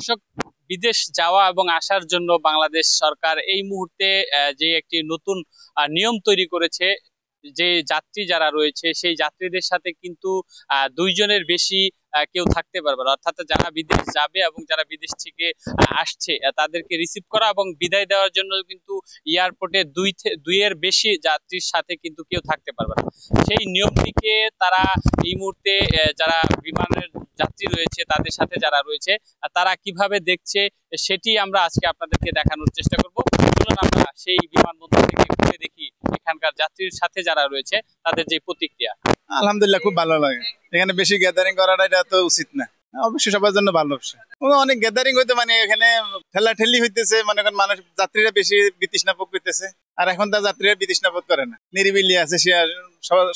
দর্শক, বিদেশ যাওয়া এবং আসার জন্য বাংলাদেশ সরকার এই মুহূর্তে যে একটি নতুন নিয়ম তৈরি করেছে, যে যাত্রী যারা রয়েছে সেই যাত্রীদের সাথে কিন্তু দুইজনের বেশি কেউ থাকতে পারবে না। অর্থাৎ যারা বিদেশ যাবে এবং যারা বিদেশ থেকে আসছে তাদেরকে রিসিভ করা এবং বিদায় দেওয়ার জন্য কিন্তু এয়ারপোর্টে দুইয়ের বেশি যাত্রীর সাথে কিন্তু কেউ থাকতে পারবে না। সেই নিয়মটিকে তারা এই মুহূর্তে যারা বিমানের যাত্রী রয়েছে তাদের সাথে যারা রয়েছে তারা কিভাবে দেখছে সেটি আমরা আজকে আপনাদেরকে দেখানোর চেষ্টা করব। চলুন আমরা সেই বিমানবন্দর থেকে ঘুরে দেখি এখানকার যাত্রীর সাথে যারা রয়েছে তাদের যে প্রতিক্রিয়া। আলহামদুলিল্লাহ, খুব ভালো লাগে। এখানে বেশি গ্যাদারিং করাটা এটা তো উচিত না। অবশ্যই সবার জন্য ভালো অবশ্যই। অনেক গ্যাদারিং হইতে মানে এখানে ঠেলা ঠেলি হইতেছে, মনে করেন মানুষ যাত্রীরা বেশি বিতৃষ্ণা ভোগ করতেছে। আর এখন তার যাত্রীরা বিতৃষ্ণা বোধ করে না, নিরিবিলি আছে, সে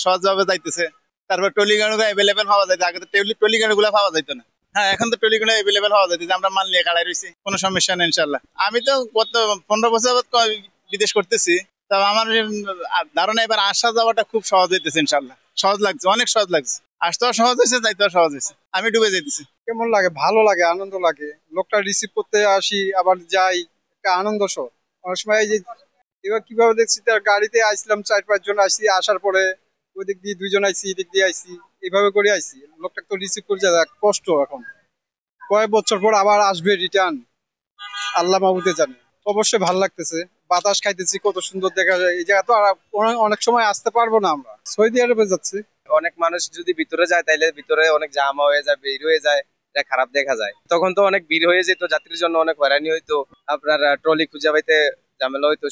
সহজভাবে যাইতেছে। তারপর টলি গাড়ি অ্যাভেলেবেল পাওয়া যায়, আগে তো টলি গাড়ি গুলা পাওয়া যাইতো না। হ্যাঁ, এখন তো টলি গাড়ি অ্যাভেলেবেল পাওয়া যাইতেছে, আমরা মাল নিয়ে খাড়াই রয়েছি, কোনো সমস্যা নেই ইনশাল্লাহ। আমি তো গত 15 বছর বিদেশ করতেছি, তা আমার ধারণা এবার আসা যাওয়াটা খুব সহজ হইতেছে ইনশাল্লাহ। সহজ লাগছে, অনেক সহজ লাগছে। আসতেও সহজ হয়েছে, যাইতেও সহজ হয়েছে। আমি ডুবে যাইতেছি। কেমন লাগে? ভালো লাগে, আনন্দ লাগে। লোকটা রিসিভ করতে আসি, আবার যাই, একটা আনন্দ সহ। অনেক সময় এই যে এবার কিভাবে দেখছি, তার গাড়িতে আসলাম 4-5 জন আসছি, আসার পরে ওই দিক দিয়ে 2 জন আইসি, এদিক দিয়ে আইসি, এইভাবে করে আইসি। লোকটা তো রিসিভ করে যায়, কষ্ট। এখন কয়েক বছর পর আবার আসবে রিটার্ন, আল্লাহ মাহবুদে জানে। অবশ্যই ভালো লাগতেছে, বাতাস খাইতেছি, কত সুন্দর দেখা যায়। এই জায়গা তো আর অনেক সময় আসতে পারবো না। আমরা সৌদি আরবে যাচ্ছি। অনেক মানুষ যদি ভিতরে যায় তাইলে ভিতরে অনেক জাম হয়ে যায়, বের হয়ে যায়, এটা খারাপ দেখা যায়। তখন তো অনেক ভিড় হয়ে যেত, যাত্রীর জন্য অনেক হয়রানি হইতো, আপনার ট্রলি খুঁজে পাইতে ঝামেলা হইতো।